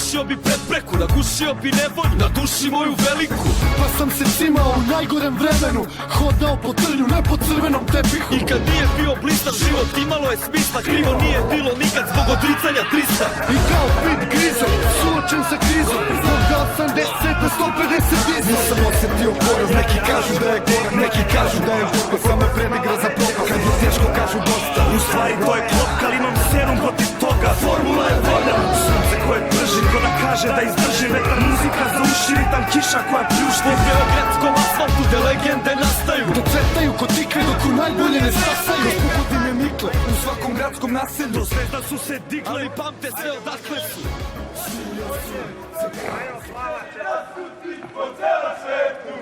Srušio bi prepreku, nagušio bi nevolju na duši moju veliku. Pa sam se cimao u najgorem vremenu, hodao po trnju, ne po crvenom tepihu. I kad nije bio blistav život, imalo je smisla. Krivo nije bilo nikad zbog odricanja 300. I kao pit grizo, suočen sa krizom, od 80 do 150 dizo. Nisam osjetio poraz, neki kažu da je gorak, neki kažu da je borba, samo predigra za propast. Kad je teško kažu dosta, u stvari to je klopka, ali imam serum protiv toga. Formula je volja, sunce koje prži, ko da kaže da izdrži. Vetar muzika za uši, ritam kiša koja pljušti. Po beogradskom asfaltu gde legende nastaju, docvetaju ko tikve dok u najbolje ne stasaju. Kroz pukodine nikle, u svakom gradskom naselju. Do zvezda su se digle, ali pamte sve odakle su. Po celom svetu,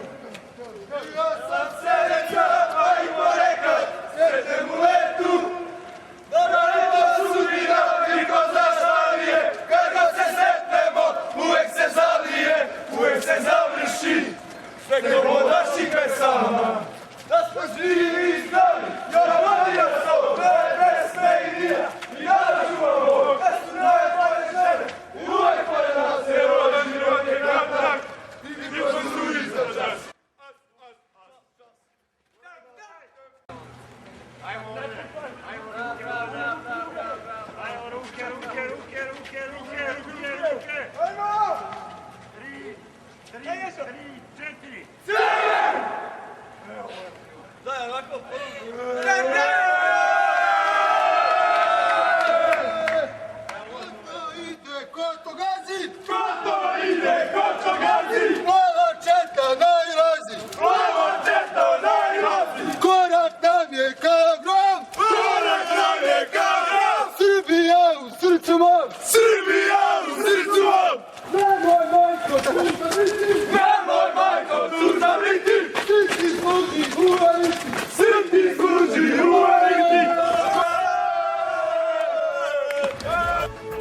ja sam sreća, a i ponekad sretnem u letu. Dobro je to sudbina i ko zna šta nije, kad god se sretnemo, uvek se zalije, uvek se završi. Svekom od naših pesama, da smo živi i zdravi, još vodio sam, bez sve i nija, i ja čuvamo, da su najbolje žene, uvek pored nas je rođen i rođen natak.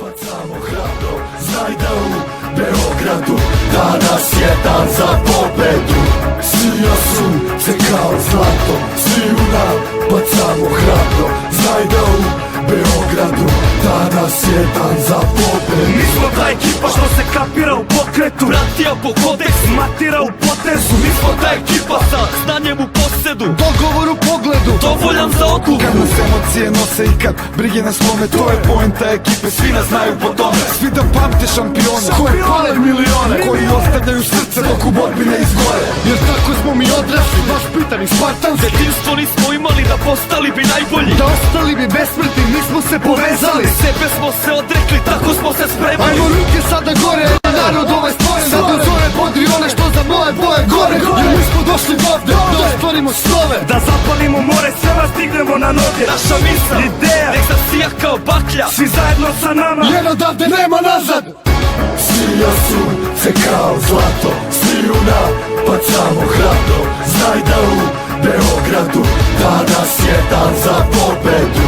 Bacamo hrabro, znaj da u Beogradu danas je dan za pobedu. Sija sunce kao zlato, sviju nam bacamo hrabro, znaj da u Beogradu danas je dan za pobedu. Mi smo ta ekipa što se kapira u pokretu, Vratija po kodeksu, matira u potezu. mi smo ta ekipa sa znanjem u posedu, Dogovor u pogledu, dovoljan za odluku. kad nas emocije nose i kad brige nas slome, to je poenta ekipe, svi nas znaju po tome. Svi da pamte šampione, koje pale milione, koji ostavljaju srce dok u borbi ne izgore. Jer tako smo mi odrasli, baš pitani Spartanski. Detinstvo nismo imali da postali bi najbolji, Da ostali bi besmrtni, mi smo se povezali. sebe smo se odrekli, tako smo se spremali. Ajmo ruke sada gore, narod ovaj stvoren. Sad do zore podri one što za moje boje gore. Jer mi smo došli ovde, da ostvarimo snove. Da zapalimo more, sve vas stignemo na noge. Naša misla, ideja, nek zasija kao baklja. svi zajedno sa nama, Jer odavde nema nazad. Sija sunce kao zlato, sviju nam bacamo hrabro, znaj da u Beogradu danas je dan za pobedu.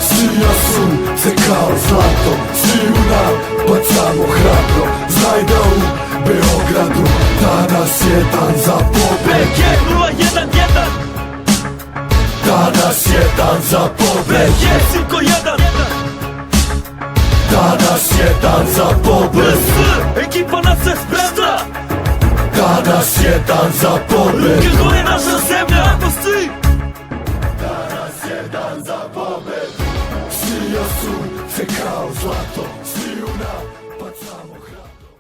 Sija sunce kao zlato, sviju nam bacamo hrabro, znaj da u Beogradu danas je dan za pobedu. BG 011, Danas je dan za pobedu. BG Cinko 1, Danas je dan za pobedu. BS, ekipa nas se spremna. Danas je dan za pobedu. Kako je naša zemlja, ako svi. Danas je dan za pobedu. Sija sunce kao zlato, sviju nam bacamo hrabro.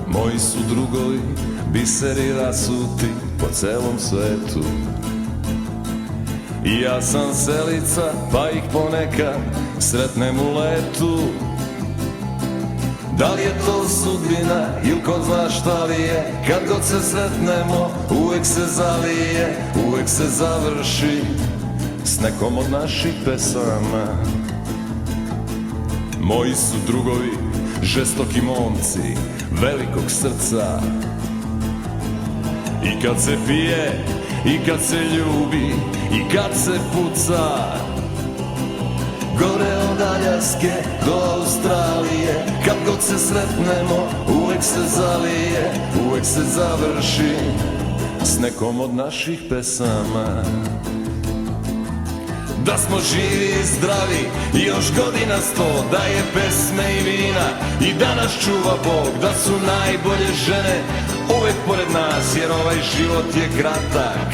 Moji su drugovi, biseri rasuti po celom svetu. I ja sam selica, pa ih ponekad sretnem u letu. Da li je to sudbina ili ko zna šta li je, kad god se sretnemo uvek se zalije, uvek se završi s nekom od naših pesama. Moji su drugovi, žestoki momci, velikog srca. I kad se pije, i kad se ljubi, i kad se puca. Gore od Aljaske do Australije, kad god se sretnemo, uvek se zalije, uvek se završi s nekom od naših pesama. Da smo živi i zdravi i još godina 100, da je pesme i vina i da nas čuva Bog, da su najbolje žene uvek pored nas, jer ovaj život je kratak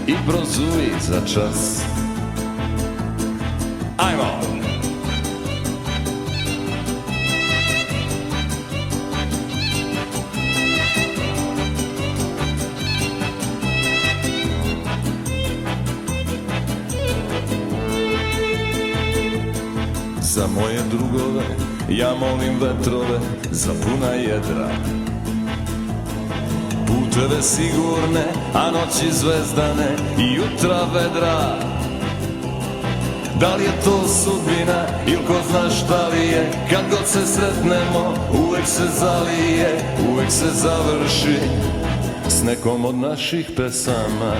i prozuji za čas. Ajmo! Za moje drugove ja molim vetrove za puna jedra, puteve sigurne, a noći zvezdane i jutra vedra. Da li je to sudbina ili ko zna šta li je, kad god se sretnemo uvek se zalije, uvek se završi s nekom od naših pesama.